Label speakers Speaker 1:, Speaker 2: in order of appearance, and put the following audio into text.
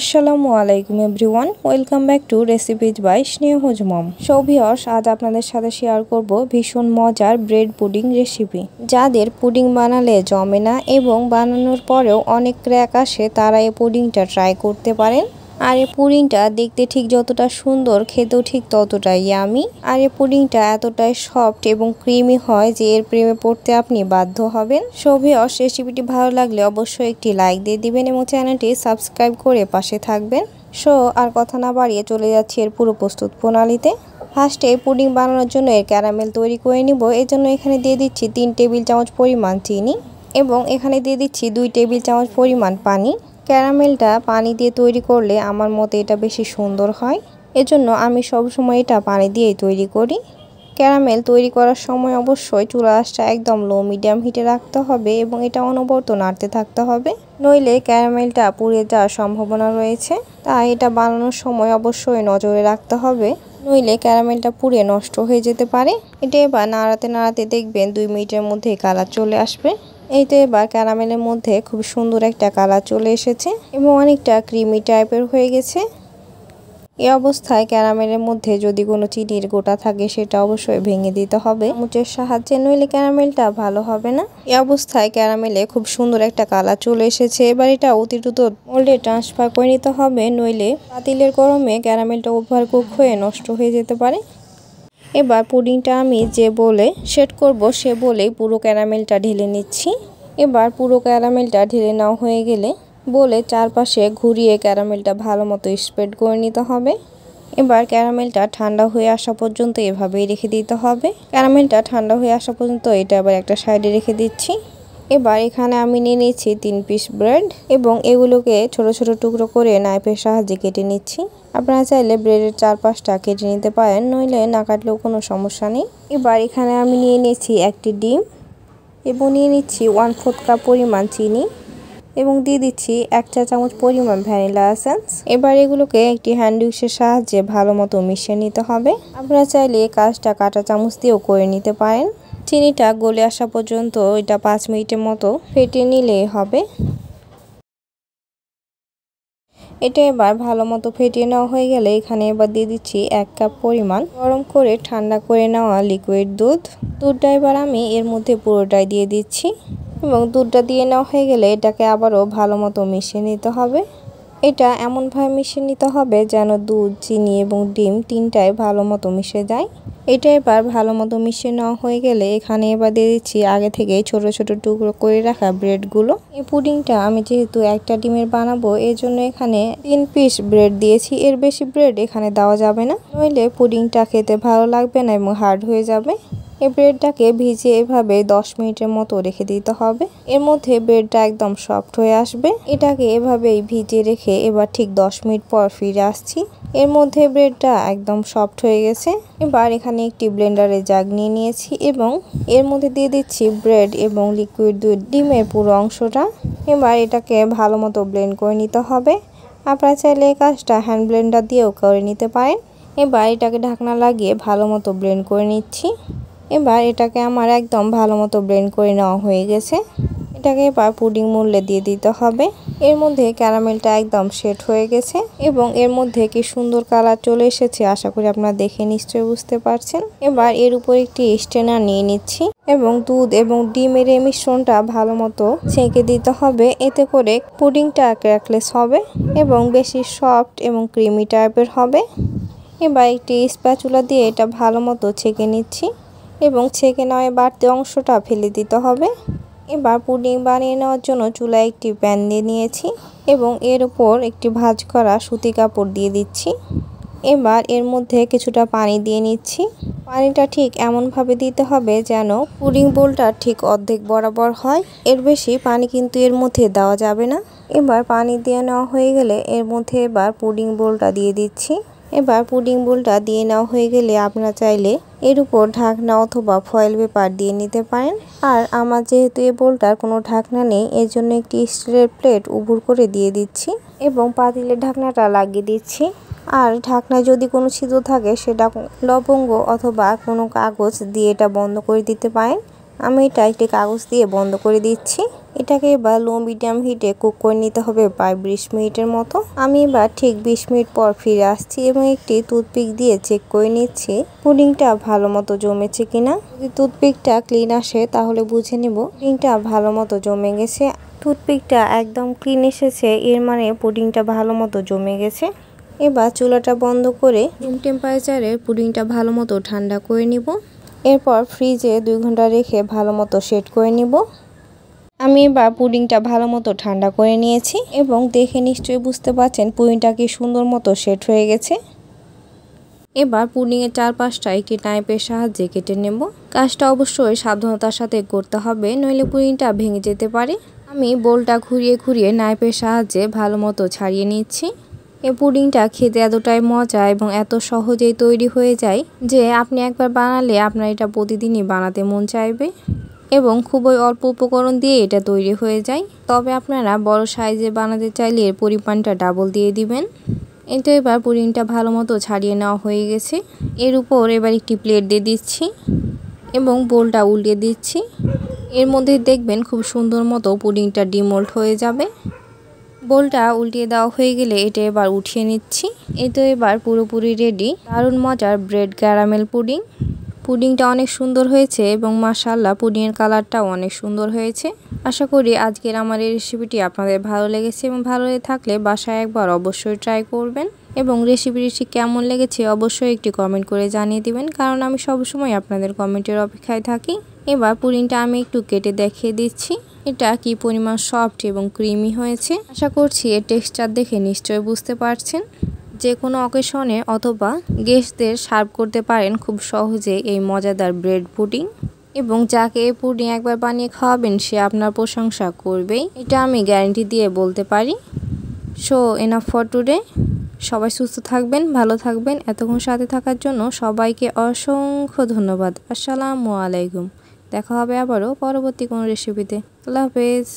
Speaker 1: আসসালামু আলাইকুম everyone, welcome back to recipes by Snehaj mom. So viewers, আজ আপনাদের সাথে শেয়ার করব ভীষণ মজার ব্রেড পুডিং রেসিপি। যাদের পুডিং বানালে জমে না এবং বানানোর পরেও অনেক ক্র্যাক আসে, তারা এই পুডিংটা ট্রাই করতে পারেন। আর এই পুডিংটা দেখতে ঠিক যতটা সুন্দর, খেতেও ঠিক ততটাই ইয়ামি। আর এই পুডিংটা এতটাই সফট এবং ক্রিমি হয় যে এর প্রেমে পড়তে আপনি বাধ্য হবেন। সো ভিউয়ার্স, রেসিপিটি ভালো লাগলে অবশ্যই একটি লাইক দিয়ে দিবেন এবং চ্যানেলটি সাবস্ক্রাইব করে পাশে থাকবেন। সো আর কথা না বাড়িয়ে চলে যাচ্ছি এর পুরো প্রস্তুত প্রণালীতে। ফার্স্টে পুডিং বানানোর জন্য এর ক্যারামেল তৈরি করে নিব। এর জন্য এখানে দিয়ে দিচ্ছি 3 টেবিল চামচ পরিমাণ চিনি এবং এখানে দিয়ে দিচ্ছি 2 টেবিল চামচ পরিমাণ পানি। ক্যারামেলটা পানি দিয়ে তৈরি করলে আমার মতে এটা বেশি সুন্দর হয়, এজন্য আমি সবসময় এটা পানি দিয়েই তৈরি করি। ক্যারামেল তৈরি করার সময় অবশ্যই চুলার আঁচটা একদম লো মিডিয়াম হিটে রাখতে হবে এবং এটা অনবরত নাড়তে থাকতে হবে, নইলে ক্যারামেলটা পুড়ে যাওয়ার সম্ভাবনা রয়েছে। তাই এটা বানানোর সময় অবশ্যই নজরে রাখতে হবে, নইলে ক্যারামেলটা পুড়ে নষ্ট হয়ে যেতে পারে। এটা এবার নাড়াতে নাড়াতে দেখবেন 2 মিনিটের মধ্যে কালার চলে আসবে। এই তো এবার ক্যারামেলের মধ্যে খুব সুন্দর একটা কালার চলে এসেছে এবং অনেকটা ক্রিমি টাইপের হয়ে গেছে। এই অবস্থায় ক্যারামেলের মধ্যে যদি কোনো চিনির গোটা থাকে সেটা অবশ্যই ভেঙে দিতে হবে চামচের সাহায্যে, নইলে ক্যারামেলটা ভালো হবে না। এই অবস্থায় ক্যারামেলে খুব সুন্দর একটা কালার চলে এসেছে। এবার এটা অতি দ্রুত মোল্ডে ট্রান্সফার করে নিতে হবে, নইলে পাতিলের গরমে ক্যারামেলটা ওভারকুক হয়ে নষ্ট হয়ে যেতে পারে। এবার পুডিংটা আমি যে বলে সেট করব সে বলেই পুরো ক্যারামেলটা ঢেলে নিচ্ছি। এবার পুরো ক্যারামেলটা ঢেলে নেওয়া হয়ে গেলে বলে চারপাশে ঘুরিয়ে ক্যারামেলটা ভালো মতো স্প্রেড করে নিতে হবে। এবার ক্যারামেলটা ঠান্ডা হয়ে আসা পর্যন্ত এভাবেই রেখে দিতে হবে। ক্যারামেলটা ঠান্ডা হয়ে আসা পর্যন্ত এটা আবার একটা সাইডে রেখে দিচ্ছি। এবার এখানে আমি নিয়ে নিচ্ছি 3 পিস ব্রেড এবং এগুলোকে ছোট ছোট টুকরো করে নাইফের সাহায্যে কেটে নিচ্ছি। আপনারা চাইলে ব্রেডের চারপাশটা কেটে নিতে পারেন, নইলে না কাটলেও কোনো সমস্যা নেই। এবার এখানে আমি নিয়ে নিচ্ছি একটি ডিম এবং নিয়ে নিচ্ছি 1/4 কাপ পরিমাণ চিনি এবং দিয়ে দিচ্ছি 1 চা চামচ পরিমাণ ভ্যানিলা এসেন্স। এবার এগুলোকে একটি হ্যান্ড উইক্সের সাহায্যে ভালো মতো মিশিয়ে নিতে হবে। আপনারা চাইলে এই কাজটা কাঁটা চামচ দিয়েও করে নিতে পারেন। চিনিটা গলে আসা পর্যন্ত এটা 5 মিনিটের মতো ফেটিয়ে নিলেই হবে। এটা এবার ভালো মতো ফেটিয়ে নেওয়া হয়ে গেলে এখানে এবার দিয়ে দিচ্ছি 1 কাপ পরিমাণ গরম করে ঠান্ডা করে নেওয়া লিকুইড দুধটা এবার আমি এর মধ্যে পুরোটাই দিয়ে দিচ্ছি এবং দুধটা দিয়ে নেওয়া হয়ে গেলে এটাকে আবারও ভালো মতো মিশিয়ে নিতে হবে। এটা এমনভাবে মিশিয়ে নিতে হবে যেন দুধ, চিনি এবং ডিম তিনটাই ভালো মতো মিশে যায়। এটা এবার ভালো মতো মিশিয়ে নেওয়া হয়ে গেলে এখানে এবার দিয়ে দিচ্ছি আগে থেকে ছোট ছোট টুকরো করে রাখা ব্রেডগুলো। এই পুডিংটা আমি যেহেতু একটা ডিমের বানাবো, এর জন্য এখানে 3 পিস ব্রেড দিয়েছি। এর বেশি ব্রেড এখানে দেওয়া যাবে না, নইলে পুডিংটা খেতে ভালো লাগবে না এবং হার্ড হয়ে যাবে। এই ব্রেডটাকে ভিজিয়ে এভাবে 10 মিনিটের মতো রেখে দিতে হবে। এর মধ্যে ব্রেডটা একদম সফট হয়ে আসবে। এটাকে এভাবেই ভিজিয়ে রেখে এবার ঠিক 10 মিনিট পর ফিরে আসছি। এর মধ্যে ব্রেডটা একদম সফট হয়ে গেছে। এবার এখানে একটি ব্লেন্ডারে জাগ নিয়ে নিয়েছি এবং এর মধ্যে দিয়ে দিচ্ছি ব্রেড এবং লিকুইড দুধ, ডিমের পুরো অংশটা। এবার এটাকে ভালো মতো ব্লেন্ড করে নিতে হবে। আপনারা চাইলে এই কাজটা হ্যান্ড ব্লেন্ডার দিয়েও করে নিতে পারেন। এবার এটাকে ঢাকনা লাগিয়ে ভালো মতো ব্লেন্ড করে নিচ্ছি। এবার এটাকে আমার একদম ভালো মতো ব্লেন্ড করে নেওয়া হয়ে গেছে। এটাকে এবার পুডিং মোল্ডে দিয়ে দিতে হবে। এর মধ্যে ক্যারামেলটা একদম সেট হয়ে গেছে এবং এর মধ্যে কি সুন্দর কালার চলে এসেছে, আশা করি আপনারা দেখে নিশ্চয়ই বুঝতে পারছেন। এবার এর উপর একটি স্ট্রেনার নিয়ে নিচ্ছি এবং দুধ এবং ডিমের এই মিশ্রণটা ভালো মতো ছেঁকে দিতে হবে। এতে করে পুডিংটা ক্র্যাকলেস হবে এবং বেশি সফট এবং ক্রিমি টাইপের হবে। এবার একটি স্প্যাচুলা দিয়ে এটা ভালো মতো ছেঁকে নিচ্ছি এবং ছেঁকে নেওয়া বাড়তি অংশটা ফেলে দিতে হবে। এবার পুডিং বানিয়ে নেওয়ার জন্য চুলায় একটি প্যান দিয়ে নিয়েছি এবং এর উপর একটি ভাঁজ করা সুতি কাপড় দিয়ে দিচ্ছি। এবার এর মধ্যে কিছুটা পানি দিয়ে নিচ্ছি। পানিটা ঠিক এমনভাবে দিতে হবে যেন পুডিং বোলটা ঠিক অর্ধেক বরাবর হয়। এর বেশি পানি কিন্তু এর মধ্যে দেওয়া যাবে না। এবার পানি দিয়ে নেওয়া হয়ে গেলে এর মধ্যে এবার পুডিং বোলটা দিয়ে দিচ্ছি। এবার পুডিং বোলটা দিয়ে নেওয়া হয়ে গেলে আপনারা চাইলে এর উপর ঢাকনা অথবা ফয়েল পেপার দিয়ে নিতে পারেন। আর আমার যেহেতু এই বোলটার কোনো ঢাকনা নেই, এর জন্য একটি স্টিলের প্লেট উবুর করে দিয়ে দিচ্ছি এবং পাতিলের ঢাকনাটা লাগিয়ে দিচ্ছি। আর ঢাকনায় যদি কোনো ছিদ্র থাকে সেটা লবঙ্গ অথবা কোনো কাগজ দিয়ে এটা বন্ধ করে দিতে পারেন, আমি এটা একটি কাগজ দিয়ে বন্ধ করে দিচ্ছি। এটাকে এবার লো মিডিয়াম হিটে কুক করে নিতে হবে প্রায় 20 মিনিটের মতো। আমি এবার ঠিক 20 মিনিট পর ফিরে আসছি এবং একটি টুথপিক দিয়ে চেক করে নিচ্ছি পুডিংটা ভালো মতো জমেছে কিনা। যদি টুথপিকটা ক্লিন আসে তাহলে বুঝে নিব পুডিংটা ভালো মতো জমে গেছে। টুথপিকটা একদম ক্লিন এসেছে, এর মানে পুডিংটা ভালো মতো জমে গেছে। এবার চুলাটা বন্ধ করে রুম টেম্পারেচারে পুডিংটা ভালো মতো ঠান্ডা করে নিব। এরপর ফ্রিজে 2 ঘন্টা রেখে ভালো মতো সেট করে নিব। আমি এবার পুডিংটা ভালো মতো ঠান্ডা করে নিয়েছি এবং দেখে নিশ্চয়ই বুঝতে পারছেন পুডিংটা কি সুন্দর মতো সেট হয়ে গেছে। এবার পুডিংয়ের চারপাশটা একটি নাইফের সাহায্যে কেটে নেব। কাজটা অবশ্যই সাবধানতার সাথে করতে হবে, নইলে পুডিংটা ভেঙে যেতে পারে। আমি বোলটা ঘুরিয়ে ঘুরিয়ে নাইফের সাহায্যে ভালো মতো ছাড়িয়ে নিচ্ছি। এই পুডিংটা খেতে এতটাই মজা এবং এত সহজেই তৈরি হয়ে যায় যে আপনি একবার বানালে আপনার এটা প্রতিদিনই বানাতে মন চাইবে এবং খুবই অল্প উপকরণ দিয়ে এটা তৈরি হয়ে যায়। তবে আপনারা বড় সাইজে বানাতে চাইলে এর পরিমাণটা ডাবল দিয়ে দিবেন। এই তো এবার পুডিংটা ভালো মতো ছাড়িয়ে নেওয়া হয়ে গেছে। এর উপর এবার একটি প্লেট দিয়ে দিচ্ছি এবং বোলটা উল্টে দিচ্ছি। এর মধ্যে দেখবেন খুব সুন্দর মতো পুডিংটা ডিমোল্ড হয়ে যাবে। বোলটা উল্টিয়ে দেওয়া হয়ে গেলে এটা এবার উঠিয়ে নিচ্ছি। এই তো এবার পুরোপুরি রেডি দারুণ মজার ব্রেড ক্যারামেল পুডিং। পুডিংটা অনেক সুন্দর হয়েছে এবং মাশাআল্লাহ পুডিংয়ের কালারটাও অনেক সুন্দর হয়েছে। আশা করি আজকের আমার এই রেসিপিটি আপনাদের ভালো লেগেছে এবং ভালো লেগে থাকলে বাসায় একবার অবশ্যই ট্রাই করবেন এবং রেসিপিটি কেমন লেগেছে অবশ্যই একটি কমেন্ট করে জানিয়ে দিবেন, কারণ আমি সবসময় আপনাদের কমেন্টের অপেক্ষায় থাকি। এবার পুডিংটা আমি একটু কেটে দেখিয়ে দিচ্ছি এটা কি পরিমাণ সফট এবং ক্রিমি হয়েছে। আশা করছি এর টেক্সচার দেখে নিশ্চয়ই বুঝতে পারছেন। যে কোনো অকেশনে অথবা গেস্টদের সার্ভ করতে পারেন খুব সহজে এই মজাদার ব্রেড পুডিং এবং যাকে এই পুডিং একবার বানিয়ে খাওয়াবেন সে আপনার প্রশংসা করবেই, এটা আমি গ্যারান্টি দিয়ে বলতে পারি। So enough for today. সবাই সুস্থ থাকবেন, ভালো থাকবেন। এতক্ষণ সাথে থাকার জন্য সবাইকে অসংখ্য ধন্যবাদ। আসসালামু আলাইকুম। দেখা হবে আবারও পরবর্তী কোনো রেসিপিতে। আল্লাহ হাফেজ।